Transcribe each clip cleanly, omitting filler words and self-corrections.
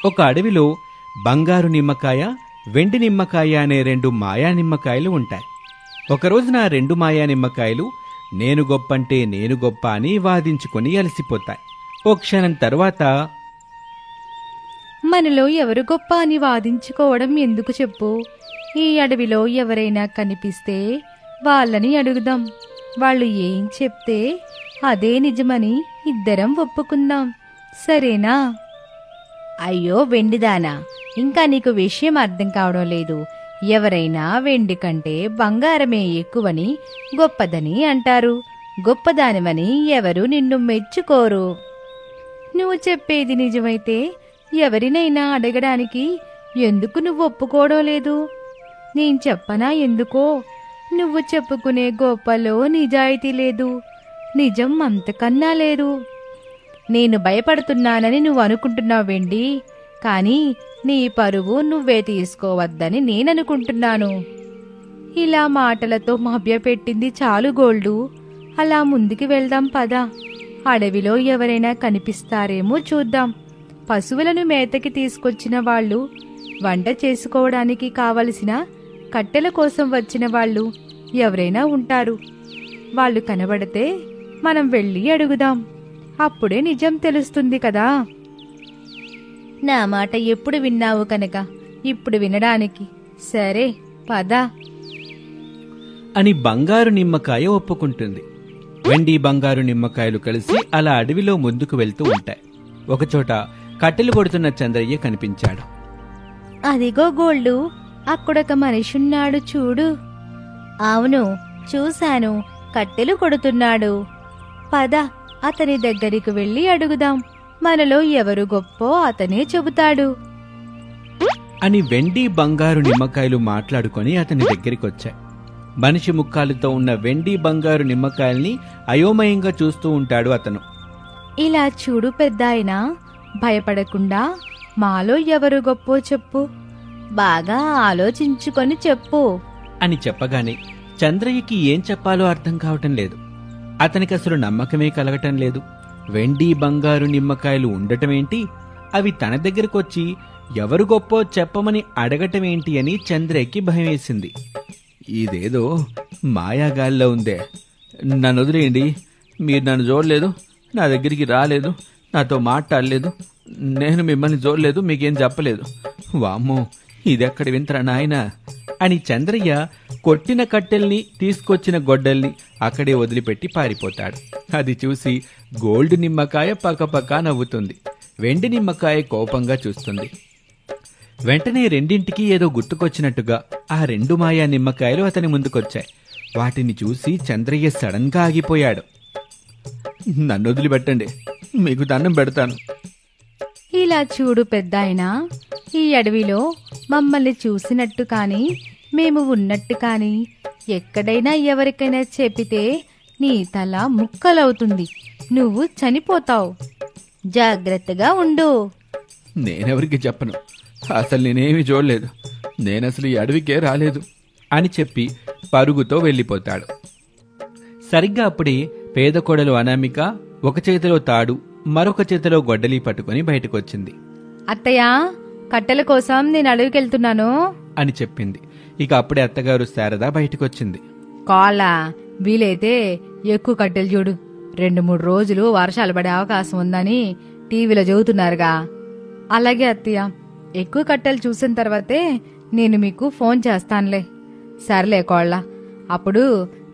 ఒక అడవిలో బంగారు నిమ్మకాయ, వెండి నిమ్మకాయ అనే 2 మాయా నిమ్మకాయలు ఉంటాయి. ఒకరోజున ఆ 2 మాయా నిమ్మకాయలు నేను గొప్పంటే నేను గొప్ప అని వాదించుకొని అలసిపోతాయి. ఓ క్షణం తరువాత, మనలో ఎవరు గొప్ప అని వాదించుకోవడం ఎందుకు చెప్పు? ఈ అడవిలో ఎవరైనా కనిపిస్తే వాళ్ళని అడుగుదాం. వాళ్ళు ఏం చెప్తే అదే నిజమని ఇద్దరం ఒప్పుకుందాం, సరేనా? అయ్యో వెండిదానా, ఇంకా నీకు విషయం అర్థం కావడం లేదు. ఎవరైనా వెండి కంటే బంగారమే ఎక్కువని గొప్పదని అంటారు. గొప్పదానివని ఎవరు నిన్ను మెచ్చుకోరు. నువ్వు చెప్పేది నిజమైతే ఎవరినైనా అడగడానికి ఎందుకు నువ్వు ఒప్పుకోవడం లేదు? నేను చెప్పనా ఎందుకో? నువ్వు చెప్పుకునే గొప్పలో నిజాయితీ లేదు, నిజం అంతకన్నా లేదు. నేను భయపడుతున్నానని నువ్వు అనుకుంటున్నావు వెండి, కానీ నీ పరువు నువ్వే తీసుకోవద్దని నేననుకుంటున్నాను. ఇలా మాటలతో మభ్యపెట్టింది చాలు గోల్డు. అలా ముందుకు వెళ్దాం పద. అడవిలో ఎవరైనా కనిపిస్తారేమో చూద్దాం. పశువులను మేతకి తీసుకొచ్చిన వాళ్ళు, వంట చేసుకోవడానికి కావలసిన కట్టెల కోసం వచ్చిన వాళ్ళు ఎవరైనా ఉంటారు. వాళ్ళు కనబడితే మనం వెళ్ళి అడుగుదాం. అప్పుడే నిజం తెలుస్తుంది కదా. నా మాట ఎప్పుడు విన్నావు కనుక ఇప్పుడు వినడానికి సరే పద అని బంగారు నిమ్మకాయ ఒప్పుకుంటుంది. వెండి బంగారు నిమ్మకాయలు కలిసి అలా అడవిలో ముందుకు వెళ్తూ ఉంటాయి. ఒకచోట కట్టెలు కొడుతున్న చంద్రయ్య కనిపించాడు. అదిగో గోల్డు, అక్కడొక మనిషున్నాడు చూడు. అవును చూశాను, కట్టెలు కొడుతున్నాడు. పద అతని దగ్గరికి వెళ్ళి అడుగుదాం. మనలో ఎవరు గొప్పో అతనే చెబుతాడు అని వెండి బంగారు నిమ్మకాయలు మాట్లాడుకొని అతని దగ్గరికొచ్చాయి. మనిషి ముక్కాలుతో ఉన్న వెండి బంగారు నిమ్మకాయల్ని అయోమయంగా చూస్తూ ఉంటాడు అతను. ఇలా చూడు పెద్దాయనా, భయపడకుండా మాలో ఎవరు గొప్పో చెప్పు, బాగా ఆలోచించుకొని చెప్పు అని చెప్పగానే చంద్రయ్యకి ఏం చెప్పాలో అర్థం కావటం లేదు. అతనికి అసలు నమ్మకమే కలగటం లేదు. వెండి బంగారు నిమ్మకాయలు ఉండటమేంటి, అవి తన దగ్గరకొచ్చి ఎవరు గొప్పో చెప్పమని అడగటమేంటి అని చంద్రయ్యకి భయమేసింది. ఇదేదో మాయాగాల్లో ఉందే, నన్ను వదిలేయండి. మీరు నన్ను చూడలేదు, నా దగ్గరికి రాలేదు, నాతో మాట్లాడలేదు, నేను మిమ్మల్ని చూడలేదు, మీకేం చెప్పలేదు. వామ్మో, ఇదెక్కడి వింతరా నాయనా అని చంద్రయ్య కొట్టిన కట్టెల్ని, తీసుకొచ్చిన గొడ్డల్ని అక్కడే వదిలిపెట్టి పారిపోతాడు. అది చూసి గోల్డ్ నిమ్మకాయ పక్కపక్క నవ్వుతుంది. వెండి నిమ్మకాయ కోపంగా చూస్తుంది. వెంటనే రెండింటికి ఏదో గుర్తుకొచ్చినట్టుగా ఆ 2 మాయా నిమ్మకాయలు అతని ముందుకొచ్చాయి. వాటిని చూసి చంద్రయ్య సడన్ గా ఆగిపోయాడు. నన్ను వదిలిపెట్టండి, మీకు దండం పెడతాను. ఇలా చూడు పెద్దాయనా, ఈ అడవిలో మమ్మల్ని చూసినట్టు కాని మేము ఉన్నట్టు కాని ఎక్కడైనా ఎవరికైనా చెప్పితే నీ తల ముక్కలవుతుంది, నువ్వు చనిపోతావు. జాగ్రత్తగా ఉండు. నేనెవరికి చెప్పను, అసలు నేనేమీ చూడలేదు, నేనసలు ఈ అడవికే రాలేదు అని చెప్పి పరుగుతో వెళ్ళిపోతాడు. సరిగ్గా అప్పుడే పేద కోడలు అనామిక ఒక చేతిలో తాడు, మరొక చేతిలో గొడ్డలి పట్టుకుని బయటకొచ్చింది. అత్తయ్యా, కట్టెల కోసం నేను అడవికెళ్తున్నాను అని చెప్పింది. ఇక అప్పుడే అత్తగారు శారద బయటకొచ్చింది. కాలా, వీలైతే ఎక్కువ కట్టెలు చూడు, 2-3 రోజులు వర్షాలు పడే అవకాశం ఉందని టీవీలో చెబుతున్నారుగా. అలాగే అత్తయ్య, ఎక్కువ కట్టెలు చూసిన తర్వాతే నేను మీకు ఫోన్ చేస్తానులే. సర్లే కోళ్ళ, అప్పుడు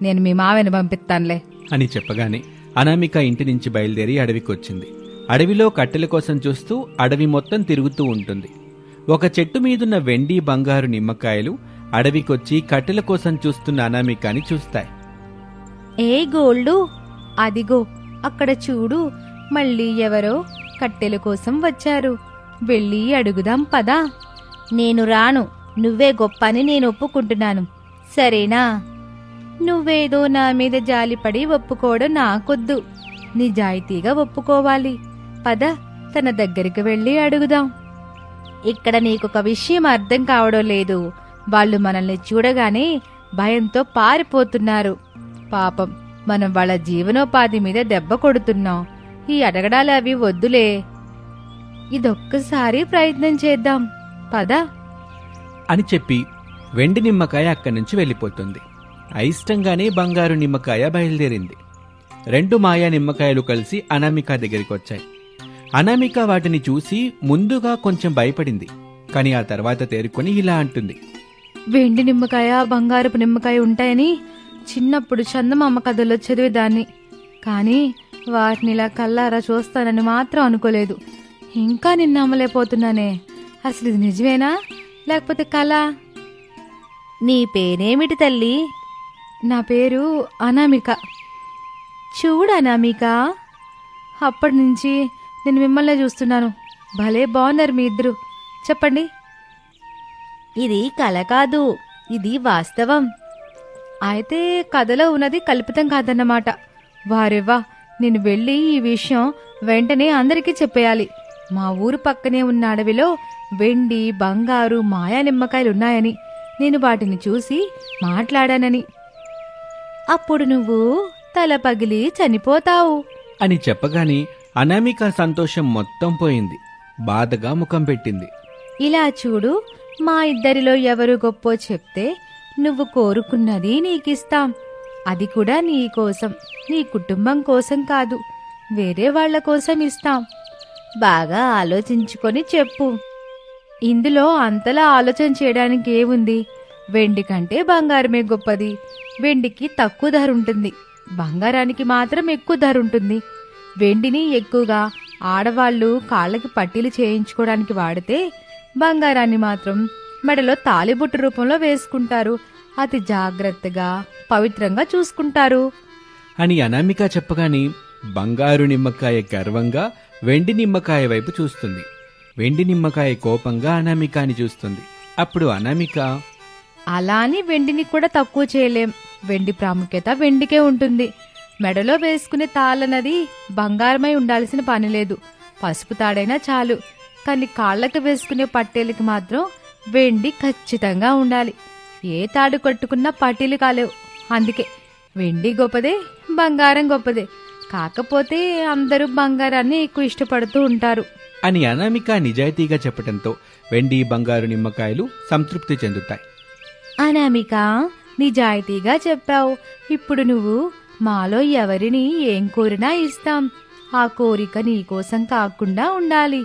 నేను మీ మావని పంపిస్తానులే అని చెప్పగానే అనామిక ఇంటి నుంచి బయలుదేరి అడవికొచ్చింది. అడవిలో కట్టెల కోసం చూస్తూ అడవి మొత్తం తిరుగుతూ ఉంటుంది. ఒక చెట్టు మీదున్న వెండి బంగారు నిమ్మకాయలు అడవికొచ్చి కట్టెల కోసం చూస్తున్న అనామికని చూస్తాయి. ఏ గోల్డు, అదిగో అక్కడ చూడు, మళ్ళీ ఎవరో కట్టెల కోసం వచ్చారు. వెళ్ళి అడుగుదాం పదా. నేను రాను, నువ్వే గొప్ప అని నేను ఒప్పుకుంటున్నాను, సరేనా? నువ్వేదో నా మీద జాలిపడి ఒప్పుకోవడం నాకొద్దు, నిజాయితీగా ఒప్పుకోవాలి. పద, తన దగ్గరికి వెళ్ళి అడుగుదాం. ఇక్కడ నీకొక విషయం అర్థం కావడం లేదు. వాళ్ళు మనల్ని చూడగానే భయంతో పారిపోతున్నారు. పాపం, మనం వాళ్ళ జీవనోపాధి మీద దెబ్బ కొడుతున్నాం. ఈ అడగడాలు అవి వద్దులే. ఇదొక్కసారి ప్రయత్నం చేద్దాం పద. అని చెప్పి వెండి నిమ్మకాయ అక్కడి నుంచి వెళ్ళిపోతుంది. అయిష్టంగానే బంగారు నిమ్మకాయ బయలుదేరింది. 2 మాయా నిమ్మకాయలు కలిసి అనామిక దగ్గరికి వచ్చాయి. అనామిక వాటిని చూసి ముందుగా కొంచెం భయపడింది. కాని ఆ తర్వాత తేరుకొని ఇలా అంటుంది. వెండి నిమ్మకాయ బంగారపు నిమ్మకాయ ఉంటాయని చిన్నప్పుడు చందమామ కథల్లో చదివేదాన్ని. కానీ వాటిని ఇలా కల్లారా చూస్తానని మాత్రం అనుకోలేదు. ఇంకా నిన్ను నమ్మలేకపోతున్నానే. అసలు ఇది నిజమేనా లేకపోతే కళ? నీ పేరేమిటి తల్లి? నా పేరు అనామిక. చూడు అనామిక, అప్పటి నుంచి నేను మిమ్మల్ని చూస్తున్నాను. భలే బాగున్నారు మీ ఇద్దరు. చెప్పండి. ఇది కళ కాదు, ఇది వాస్తవం. అయితే కథలో ఉన్నది కల్పితం కాదన్నమాట. వారెవ్వా, నేను వెళ్ళి ఈ విషయం వెంటనే అందరికీ చెప్పేయాలి. మా ఊరు పక్కనే ఉన్న అడవిలో వెండి బంగారు మాయా నిమ్మకాయలున్నాయని, నేను వాటిని చూసి మాట్లాడానని. అప్పుడు నువ్వు తల పగిలి చనిపోతావు అని చెప్పగానే అనామిక సంతోషం మొత్తం పోయింది. బాధగా ముఖం పెట్టింది. ఇలా చూడు, మా ఇద్దరిలో ఎవరు గొప్పో చెప్తే నువ్వు కోరుకున్నది నీకిస్తాం. అది కూడా నీ కోసం, నీ కుటుంబం కోసం కాదు, వేరే వాళ్ల కోసం ఇస్తాం. బాగా ఆలోచించుకొని చెప్పు. ఇందులో అంతలా ఆలోచన చేయడానికి ఏముంది? వెండి కంటే బంగారమే గొప్పది. వెండికి తక్కువ ధర ఉంటుంది, బంగారానికి మాత్రం ఎక్కువ ధర ఉంటుంది. వెండిని ఎక్కువగా ఆడవాళ్లు కాళ్ళకి పట్టీలు చేయించుకోవడానికి వాడితే, బంగారాన్ని మాత్రం మెడలో తాలిబొట్టు రూపంలో వేసుకుంటారు. అతి జాగ్రత్తగా పవిత్రంగా చూసుకుంటారు అని అనామిక చెప్పగానే బంగారు నిమ్మకాయ గర్వంగా వెండి నిమ్మకాయ వైపు చూస్తుంది. వెండి నిమ్మకాయ కోపంగా అనామికాని చూస్తుంది. అప్పుడు అనామిక, అలా అని వెండిని కూడా తక్కువ చేయలేం. వెండి ప్రాముఖ్యత వెండికే ఉంటుంది. మెడలో వేసుకునే తాళన్నది బంగారమై ఉండాల్సిన పని లేదు, పసుపు తాడైనా చాలు. కానీ కాళ్ళకి వేసుకునే పట్టేలకి మాత్రం వెండి ఖచ్చితంగా ఉండాలి. ఏ తాడు కట్టుకున్నా పట్టీలు కాలేవు. అందుకే వెండి గొప్పదే, బంగారం గొప్పదే. కాకపోతే అందరూ బంగారాన్ని ఎక్కువ ఇష్టపడుతూ ఉంటారు అని అనామిక నిజాయితీగా చెప్పటంతో వెండి బంగారు నిమ్మకాయలు సంతృప్తి చెందుతాయి. అనామిక, నిజాయితీగా చెప్పావు. ఇప్పుడు నువ్వు మాలో ఎవరిని ఏం కోరినా ఇస్తాం. ఆ కోరిక నీకోసం కాకుండా ఉండాలి.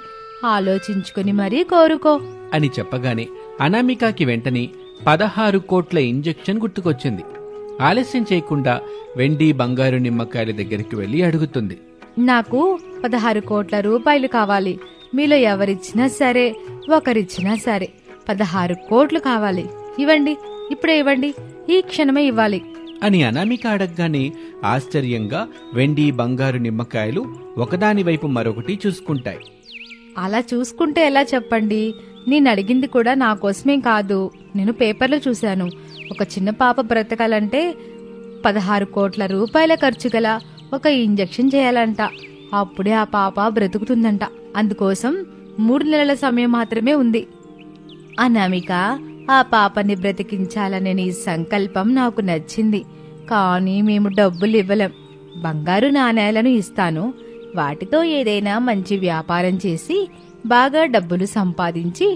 ఆలోచించుకుని మరీ కోరుకో అని చెప్పగానే అనామికకి వెంటనే 16 కోట్ల ఇంజెక్షన్ గుర్తుకొచ్చింది. ఆలస్యం చేయకుండా వెండి బంగారు నిమ్మకాయల దగ్గరికి వెళ్లి అడుగుతుంది. నాకు 16 కోట్ల రూపాయలు కావాలి. మీలో ఎవరిచ్చినా సరే, ఒకరిచ్చినా సరే 16 కోట్లు కావాలి. ఇవ్వండి, ఇప్పుడే ఇవ్వండి, ఈ క్షణమే ఇవ్వాలి అని అనామిక అడగగానే ఆశ్చర్యంగా వెండి బంగారు నిమ్మకాయలు ఒకదాని వైపు మరొకటి చూసుకుంటాయి. అలా చూసుకుంటే ఎలా చెప్పండి? నేను అడిగింది కూడా నా కోసమేం కాదు. నేను పేపర్లో చూశాను. ఒక చిన్న పాప బ్రతకాలంటే 16 కోట్ల రూపాయల ఖర్చు గల ఒక ఇంజెక్షన్ చేయాలంట. అప్పుడే ఆ పాప బ్రతుకుతుందంట. అందుకోసం 3 నెలల సమయం మాత్రమే ఉంది. అనామిక, ఆ పాపని బ్రతికించాలనే నీ సంకల్పం నాకు నచ్చింది. కానీ మేము డబ్బులు ఇవ్వలేం. బంగారు నాణేలను ఇస్తాను. వాటితో ఏదైనా మంచి వ్యాపారం చేసి బాగా డబ్బులు సంపాదించి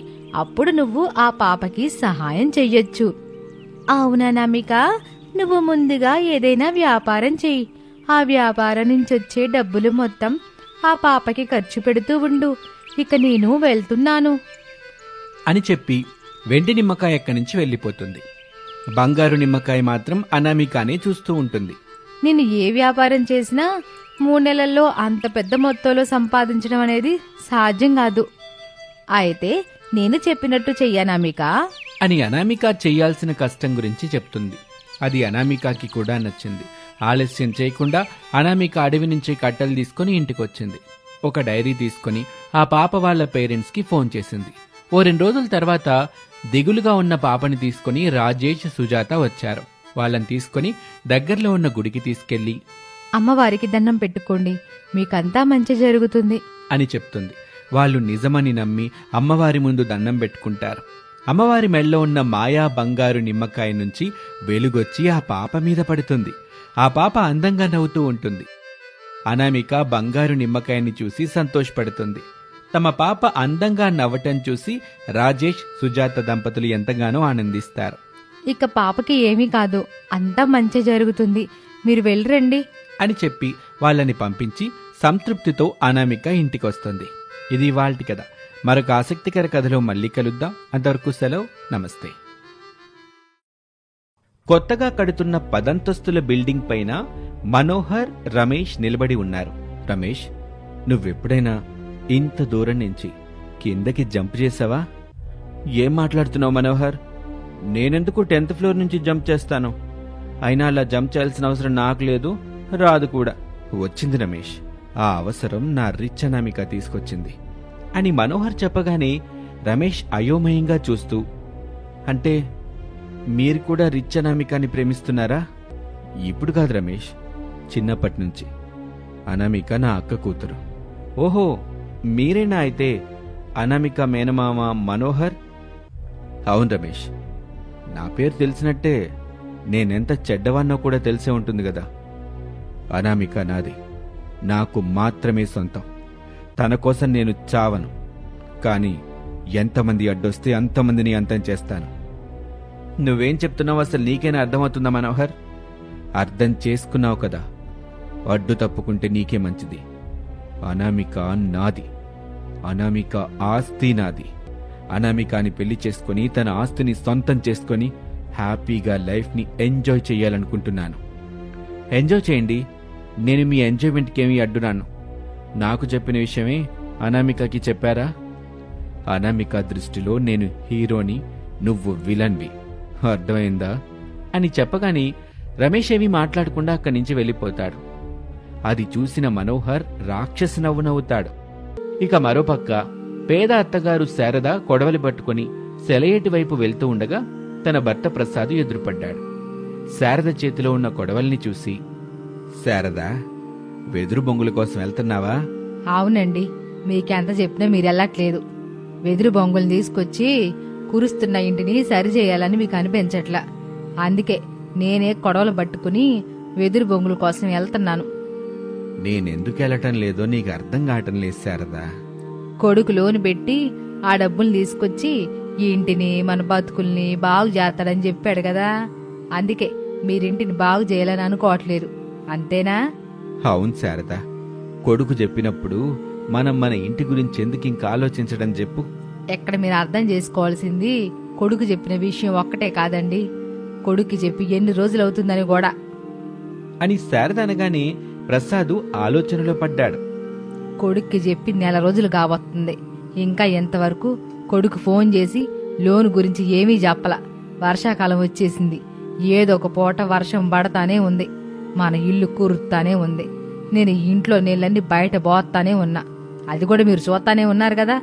అప్పుడు నువ్వు ఆ పాపకి సహాయం చెయ్యొచ్చు. అవునా అనామిక, నువ్వు ముందుగా ఏదైనా వ్యాపారం చెయ్యి. ఆ వ్యాపారం నుంచి వచ్చే డబ్బులు మొత్తం ఆ పాపకి ఖర్చు పెడుతూ ఉండు. ఇక నేను వెళ్తున్నాను అని చెప్పి వెండి నిమ్మకాయ ఎక్కడి నుంచి వెళ్ళిపోతుంది. బంగారు నిమ్మకాయ మాత్రం అనామికానే చూస్తూ ఉంటుంది. నేను ఏ వ్యాపారం చేసినా 3 నెలల్లో అంత పెద్ద మొత్తంలో సంపాదించడం అనేది సాధ్యం కాదు. అయితే నేను చెప్పినట్టు చెయ్యనామిక అని అనామిక చెయ్యాల్సిన కష్టం గురించి చెప్తుంది. అది అనామికకి కూడా నచ్చింది. ఆలస్యం చేయకుండా అనామిక అడవి నుంచి కట్టెలు తీసుకుని ఇంటికొచ్చింది. ఒక డైరీ తీసుకుని ఆ పాప వాళ్ళ పేరెంట్స్కి ఫోన్ చేసింది. ఓ 2 రోజుల తర్వాత దిగులుగా ఉన్న పాపని తీసుకుని రాజేష్, సుజాత వచ్చారు. వాళ్ళని తీసుకుని దగ్గరలో ఉన్న గుడికి తీసుకెళ్లి అమ్మవారికి దండం పెట్టుకోండి, మీకంతా మంచి జరుగుతుంది అని చెప్తుంది. వాళ్ళు నిజమని నమ్మి అమ్మవారి ముందు దండం పెట్టుకుంటారు. అమ్మవారి మెళ్ళో ఉన్న మాయా బంగారు నిమ్మకాయ నుంచి వెలుగొచ్చి ఆ పాప మీద పడుతుంది. ఆ పాప అందంగా నవ్వుతూ ఉంటుంది. అనామిక బంగారు నిమ్మకాయని చూసి సంతోషపడుతుంది. తమ పాప అందంగా నవ్వటం చూసి రాజేష్, సుజాత దంపతులు ఎంతగానో ఆనందిస్తారు. ఇక పాపకి ఏమీ కాదు, అంతా మంచి జరుగుతుంది, మీరు వెళ్ళిరండి అని చెప్పి వాళ్ళని పంపించి సంతృప్తితో అనామిక ఇంటికొస్తుంది. ఇది ఇవాల్టి కథ. మరొక ఆసక్తికర కథలో మళ్ళీ కలుద్దాం. అంతవరకు సెలవు. నమస్తే. కొత్తగా కడుతున్న 10 అంతస్తుల బిల్డింగ్ పైన మనోహర్, రమేష్ నిలబడి ఉన్నారు. రమేష్, నువ్వెప్పుడైనా ఇంత దూరం నుంచి కిందకి జంప్ చేసావా? ఏం మాట్లాడుతున్నావు మనోహర్? నేనెందుకు 10th ఫ్లోర్ నుంచి జంప్ చేస్తాను? అయినా అలా జంప్ చేయాల్సిన అవసరం నాకు లేదు, రాదు కూడా. వచ్చింది రమేష్, ఆ అవసరం నా రిచ్ అనామిక తీసుకొచ్చింది అని మనోహర్ చెప్పగానే రమేష్ అయోమయంగా చూస్తూ, అంటే మీరు కూడా రిచ్ అనామికాని ప్రేమిస్తున్నారా? ఇప్పుడు కాదు రమేష్, చిన్నప్పటి నుంచి. అనామిక నా అక్క కూతురు. ఓహో, మీరేనా అయితే అనామిక మేనమామ మనోహర్? అవును రమేష్, నా పేరు తెలిసినట్టే నేనెంత చెడ్డవాన్నో కూడా తెలిసే ఉంటుంది కదా. అనామిక నాది, నాకు మాత్రమే సొంతం. తన కోసం నేను చావను, కానీ ఎంతమంది అడ్డొస్తే అంతమందిని అంతం చేస్తాను. నువ్వేం చెప్తున్నావు? అసలు నీకేనా అర్థమవుతుందా మనోహర్? అర్థం చేసుకున్నావు కదా, అడ్డు తప్పుకుంటే నీకే మంచిది. అనామిక నాది, అనామిక ఆస్తి నాది. అనామికాని పెళ్లి చేసుకుని తన ఆస్తిని సొంతం చేసుకుని హ్యాపీగా లైఫ్ని ఎంజాయ్ చెయ్యాలనుకుంటున్నాను. ఎంజాయ్ చేయండి, నేను మీ ఎంజాయ్మెంట్కి ఏమీ అడ్డురాను. నాకు చెప్పిన విషయమే అనామికకి చెప్పారా? అనామిక దృష్టిలో నేను హీరోని, నువ్వు విలన్వి, అర్థమైందా? అని చెప్పగానే రమేష్ ఏమీ మాట్లాడకుండా అక్కడి నుంచి వెళ్ళిపోతాడు. అది చూసిన మనోహర్ రాక్షస నవ్వు నవ్వుతాడు. ఇక మరోపక్క పేద అత్తగారు శారద కొడవలి పట్టుకుని సెలయేటి వైపు వెళ్తూ ఉండగా తన భర్త ప్రసాద్ ఎదురుపడ్డాడు. శారద చేతిలో ఉన్న కొడవల్ని చూసి, శారదా, వెదురు బొంగుల కోసం వెళ్తున్నావా? అవునండి, మీకెంత చెప్పినా మీరెళ్ళట్లేదు. వెదురు బొంగులు తీసుకొచ్చి కురుస్తున్న ఇంటిని సరిచేయాలని మీకు అనిపించట్లా. అందుకే నేనే కొడవలు పట్టుకుని వెదురు బొంగుల కోసం వెళ్తున్నాను. నేనెందుకు వెళ్ళటం లేదో నీకు అర్థం కావటం లేదు శారదా. కొడుకు లోను పెట్టి ఆ డబ్బులు తీసుకొచ్చి ఈ ఇంటిని, మన బతుకుల్ని బాగు చేస్తాడని చెప్పాడు కదా, అందుకే మీరింటిని బాగు చేయాలని అనుకోవట్లేదు, అంతేనా? అవును శారదా, కొడుకు చెప్పినప్పుడు మనం మన ఇంటి గురించి ఎందుకు ఇంకా ఆలోచించడం చెప్పు. ఎక్కడ మీరు అర్థం చేసుకోవాల్సింది కొడుకు చెప్పిన విషయం ఒక్కటే కాదండి, కొడుకు చెప్పి ఎన్ని రోజులవుతుందని కూడా అని శారద అనగానే ప్రసాదు ఆలోచనలో పడ్డాడు. కొడుక్కి చెప్పి 1 నెల రోజులు కావస్తుంది, ఇంకా ఎంతవరకు కొడుకు ఫోన్ చేసి లోన్ గురించి ఏమీ చెప్పలా. వర్షాకాలం వచ్చేసింది, ఏదో ఒక పూట వర్షం పడతానే ఉంది, మన ఇల్లు కూరుతానే ఉంది, నేను ఇంట్లో నీళ్ళన్నీ బయట పోతానే ఉన్నా, అది కూడా మీరు చూస్తానే ఉన్నారు కదా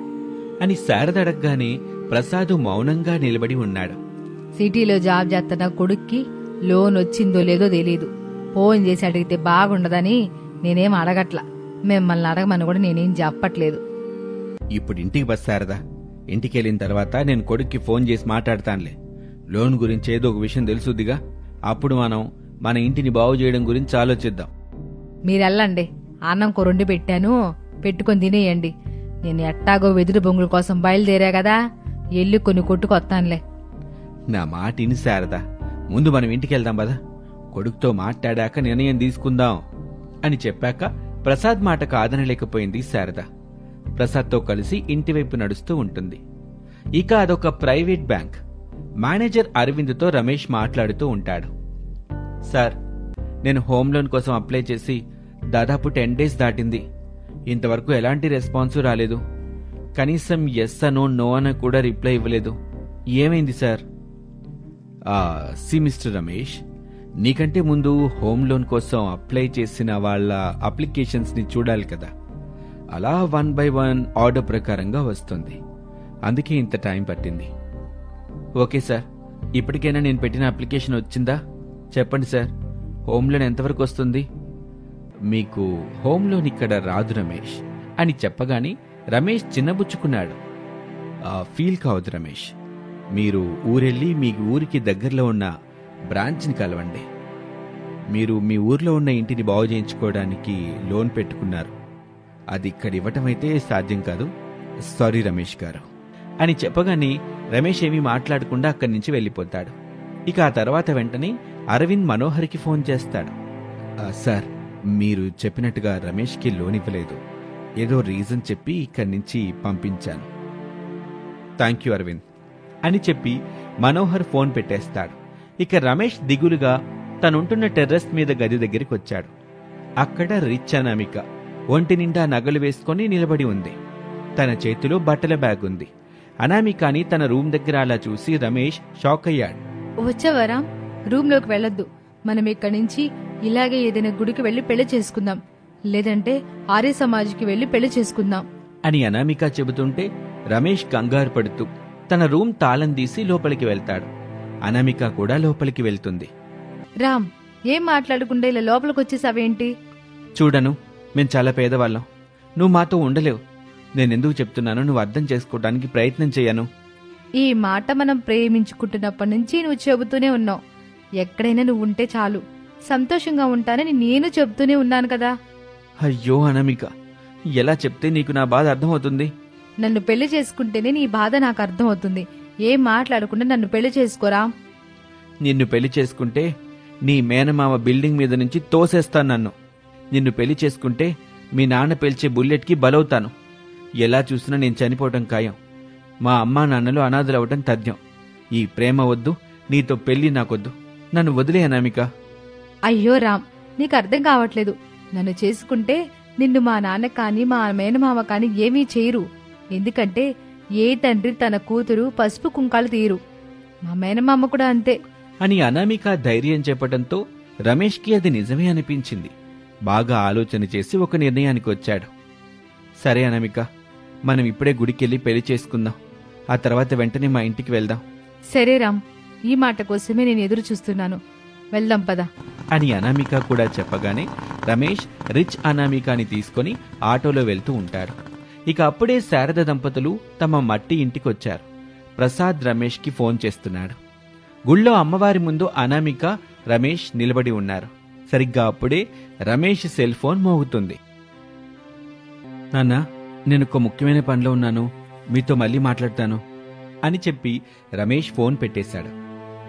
అని శారద అడగగానే ప్రసాదు మౌనంగా నిలబడి ఉన్నాడు. సిటీలో జాబ్ చేస్తున్న కొడుక్కి లోన్ వచ్చిందో లేదో తెలీదు, ఫోన్ చేసి అడిగితే బాగుండదని నేనేం అడగట్లా, మిమ్మల్ని అడగమని కూడా నేనేం చెప్పట్లేదు. ఇప్పుడు ఇంటికి బస్ శారదా, ఇంటికెళ్ళిన తర్వాత నేను కొడుక్కి ఫోన్ చేసి మాట్లాడతానులే. లోన్ గురించి ఏదో ఒక విషయం తెలుసుద్దిగా, అప్పుడు మనం మన ఇంటిని బాగు చేయడం గురించి ఆలోచిద్దాం. మీరెళ్ళండి, అన్నం కూరండి పెట్టాను, పెట్టుకొని తినేయండి. నేను ఎట్టాగో వెదురు బొంగుల కోసం బయలుదేరా కదా, ఎల్లి కొన్ని కొట్టుకొస్తానులే. నా మాట ఇని శారదా, ముందు మనం ఇంటికెళ్దాం పదా, కొడుకుతో మాట్లాడాక నిర్ణయం తీసుకుందాం అని చెప్పాక ప్రసాద్ మాట కాదనలేకపోయింది శారద. ప్రసాద్తో కలిసి ఇంటివైపు నడుస్తూ ఉంటుంది. ఇక అదొక ప్రైవేట్ బ్యాంక్. మేనేజర్ అరవింద్తో రమేష్ మాట్లాడుతూ ఉంటాడు. సార్, నేను హోమ్ లోన్ కోసం అప్లై చేసి దాదాపు 10 డేస్ దాటింది, ఇంతవరకు ఎలాంటి రెస్పాన్సు రాలేదు. కనీసం ఎస్ అనో నో అని కూడా రిప్లై ఇవ్వలేదు. ఏమైంది సార్? సి మిస్టర్ రమేష్, నీకంటే ముందు హోమ్ లోన్ కోసం అప్లై చేసిన వాళ్ళ అప్లికేషన్స్ ని చూడాలి కదా, అలా 1 by 1 ఆర్డర్ ప్రకారంగా వస్తుంది, అందుకే ఇంత టైం పట్టింది. ఓకే సార్, ఇప్పటికైనా నేను పెట్టిన అప్లికేషన్ వచ్చిందా? చెప్పండి సార్, హోమ్ లోన్ ఎంతవరకు వస్తుంది? మీకు హోమ్ లోన్ ఇక్కడ రాదు రమేష్ అని చెప్పగానే రమేష్ చిన్నబుచ్చుకున్నాడు. ఫీల్ కావద్దు రమేష్, మీరు ఊరెళ్ళి మీ ఊరికి దగ్గరలో ఉన్న బ్రాంచ్ని కలవండి. మీరు మీ ఊర్లో ఉన్న ఇంటిని బాగు చేయించుకోవడానికి లోన్ పెట్టుకున్నారు, అది ఇక్కడ ఇవ్వటం అయితే సాధ్యం కాదు, సారీ రమేష్ గారు అని చెప్పగానే రమేష్ ఏమీ మాట్లాడకుండా అక్కడి నుంచి వెళ్ళిపోతాడు. ఇక ఆ తర్వాత వెంటనే అరవింద్ మనోహర్కి ఫోన్ చేస్తాడు. సార్, మీరు చెప్పినట్టుగా రమేష్కి లోన్ ఇవ్వలేదు. ఏదో రీజన్ చెప్పి ఇక్కడి నుంచి పంపించాను. థ్యాంక్ యూ అరవింద్ అని చెప్పి మనోహర్ ఫోన్ పెట్టేస్తాడు. ఇక రమేష్ దిగులుగా తనుంటున్న టెర్రస్ మీద గది దగ్గరికి వచ్చాడు. అక్కడ రిచ్ అనామిక ఒంటి నిండా నగలు వేసుకొని నిలబడి ఉంది. తన చేతిలో బట్టల బ్యాగ్ ఉంది. అనామికాని తన రూమ్ దగ్గర అలా చూసి రమేష్ షాక్ అయ్యాడు. వచ్చావరా? రూమ్లోకి వెళ్ళొద్దు. మనం ఇక్కడి నుంచి ఇలాగే ఏదైనా గుడికి వెళ్లి పెళ్లి చేసుకుందాం, లేదంటే ఆర్య సమాజ్కి వెళ్లి పెళ్లి చేసుకుందాం అని అనామిక చెబుతుంటే రమేష్ కంగారు పడుతూ తన రూమ్ తాళం తీసి లోపలికి వెళ్తాడు. అనామిక కూడా లోపలికి వెళ్తుంది. రామ్, ఏం మాట్లాడకుండా ఇలా లోపలికి వచ్చేసావేంటి? చూడను, మేం చాలా పేదవాళ్ళం. నువ్వు మాతో ఉండలేవు. నేనెందుకు చెప్తున్నానో నువ్వు అర్థం చేసుకోవడానికి ప్రయత్నం చేయను. ఈ మాట మనం ప్రేమించుకుంటున్నప్పటి నుంచి నువ్వు చెబుతూనే ఉన్నావు. ఎక్కడైనా నువ్వు ఉంటే చాలు, సంతోషంగా ఉంటానని నేను చెబుతూనే ఉన్నాను కదా. అయ్యో అనామిక, ఎలా చెప్తే నీకు నా బాధ అర్థమవుతుంది? నన్ను పెళ్లి చేసుకుంటేనే నీ బాధ నాకు అర్థమవుతుంది. ఏం మాట్లాడకుండా నన్ను పెళ్లి చేసుకోరా. నిన్ను పెళ్లి చేసుకుంటే నీ మేనమామ బిల్డింగ్ మీద నుంచి తోసేస్తాను నన్ను. నిన్ను పెళ్లి చేసుకుంటే మీ నాన్న పేల్చే బుల్లెట్కి బలవుతాను. ఎలా చూసినా నేను చనిపోవటం ఖాయం. మా అమ్మా నాన్నలు అనాథలవటం తథ్యం. ఈ ప్రేమ వద్దు, నీతో పెళ్లి నాకొద్దు. నన్ను వదిలే అనామిక. అయ్యో రామ్, నీకు అర్థం కావట్లేదు. నన్ను చేసుకుంటే నిన్ను మా నాన్న కాని మా మేనమామ కాని ఏమీ చేయరు. ఎందుకంటే ఏ తండ్రి తన కూతురు పసుపు కుంకాలు తీయరు. మా మేనమామ కూడా అంతే అని అనామిక ధైర్యం చెప్పడంతో రమేష్కి అది నిజమే అనిపించింది. బాగా ఆలోచన చేసి ఒక నిర్ణయానికి వచ్చాడు. సరే అనామిక, మనం ఇప్పుడే గుడికెళ్ళి పెళ్లి చేసుకుందాం. ఆ తర్వాత వెంటనే మా ఇంటికి వెళ్దాం. సరే రామ్, ఈ మాట కోసమే నేను ఎదురు చూస్తున్నాను. వెళ్దాం పద అని అనామిక కూడా చెప్పగానే రమేష్ రిచ్ అనామికాని తీసుకుని ఆటోలో వెళ్తూ ఉంటారు. ఇక అప్పుడే శారద దంపతులు తమ మట్టి ఇంటికొచ్చారు. ప్రసాద్ రమేష్కి ఫోన్ చేస్తున్నాడు. గుళ్ళో అమ్మవారి ముందు అనామిక, రమేష్ నిలబడి ఉన్నారు. సరిగ్గా అప్పుడే రమేష్ సెల్ ఫోన్ మోగుతుంది. నాన్న, నేను ఒక ముఖ్యమైన పనిలో ఉన్నాను, మీతో మళ్ళీ మాట్లాడతాను అని చెప్పి రమేష్ ఫోన్ పెట్టేశాడు.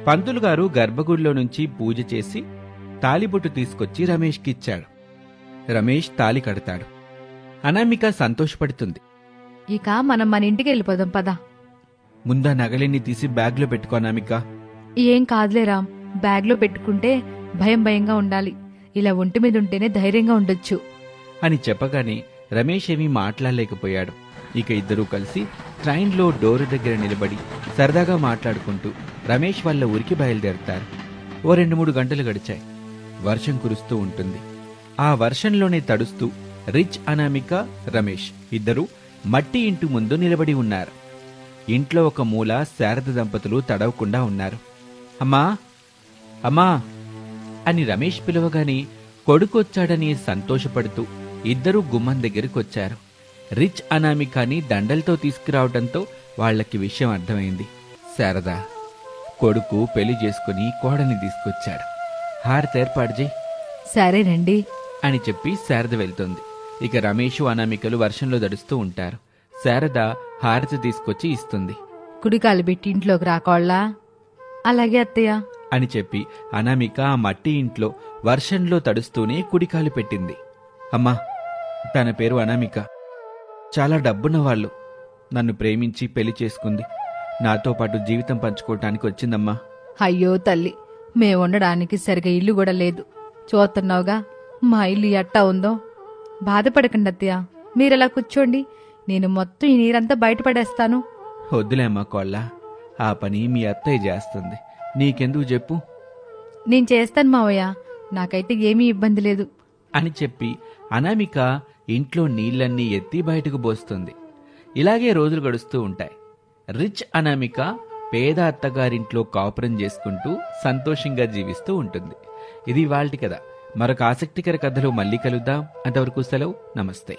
పంతులు గారు గర్భగుడిలో నుంచి పూజ చేసి తాలిబొట్టు తీసుకొచ్చి రమేష్కిచ్చాడు. రమేష్ తాలి కడతాడు. అనామిక సంతోషపడుతుంది. ఇక మనం మన ఇంటికి వెళ్ళిపోదాం పద. ముందా నగలన్నీ తీసి బ్యాగ్లో పెట్టుకో అనామిక. ఏం కాదులే రామ్, బ్యాగ్లో పెట్టుకుంటే భయం భయంగా ఉండాలి. ఇలా ఒంటి మీద ఉంటేనే ధైర్యంగా ఉండొచ్చు అని చెప్పగానే రమేష్ ఏమీ మాట్లాడలేకపోయాడు. ఇక ఇద్దరూ కలిసి ట్రైన్లో డోరు దగ్గర నిలబడి సరదాగా మాట్లాడుకుంటూ రమేష్ వాళ్ళ ఊరికి బయలుదేరుతారు. ఓ 2-3 గంటలు గడిచాయి. వర్షం కురుస్తూ ఉంటుంది. ఆ వర్షంలోనే తడుస్తూ రిచ్ అనామిక, రమేష్ ఇద్దరూ మట్టి ఇంటి ముందు నిలబడి ఉన్నారు. ఇంట్లో ఒక మూల శారద దంపతులు తడవకుండా ఉన్నారు. అమ్మా, అమ్మా అని రమేష్ పిలవగానే కొడుకొచ్చాడని సంతోషపడుతూ ఇద్దరూ గుమ్మం దగ్గరికొచ్చారు. రిచ్ అనామికాని దండలతో తీసుకురావడంతో వాళ్లకి విషయం అర్థమైంది. శారద, కొడుకు పెళ్లి చేసుకుని కోడని తీసుకొచ్చాడు. హారతి ఏర్పాటు చేయి. సరేనండి అని చెప్పి శారద వెళ్తుంది. ఇక రమేషు, అనామికలు వర్షంలో దడుస్తూ ఉంటారు. శారద హారతి తీసుకొచ్చి ఇస్తుంది. కుడికాలు పెట్టి ఇంట్లోకి రాకోళ్ళా? అలాగే అత్తయ్య అని చెప్పి అనామిక ఆ మట్టి ఇంట్లో వర్షంలో తడుస్తూనే కుడికాలు పెట్టింది. అమ్మా, తన పేరు అనామిక. చాలా డబ్బున్న వాళ్ళు. నన్ను ప్రేమించి పెళ్లి చేసుకుంది. నాతో పాటు జీవితం పంచుకోవటానికి వచ్చిందమ్మా. అయ్యో తల్లి, మేముండడానికి సరిగా ఇల్లు కూడా లేదు. చూస్తున్నావుగా మా ఇల్లు ఎట్టా ఉందో. బాధపడకండి అత్తయ్య, మీరలా కూర్చోండి. నేను మొత్తం ఈ నీరంతా బయటపడేస్తాను. వద్దులే అమ్మా కోళ్ళ, ఆ పని మీ అత్తయ్య చేస్తుంది. నీకెందుకు చెప్పు? నేను చేస్తాను మావయ్య, నాకైతే ఏమీ ఇబ్బంది లేదు అని చెప్పి అనామిక ఇంట్లో నీళ్లన్నీ ఎత్తి బయటకు పోస్తుంది. ఇలాగే రోజులు గడుస్తూ ఉంటాయి. రిచ్ అనామిక పేద అత్తగారింట్లో కాపురం చేసుకుంటూ సంతోషంగా జీవిస్తూ ఉంటుంది. ఇది ఇవాల్టి కథ. మరొక ఆసక్తికర కథలో మళ్ళీ కలుద్దాం. అంతవరకు సెలవు. నమస్తే.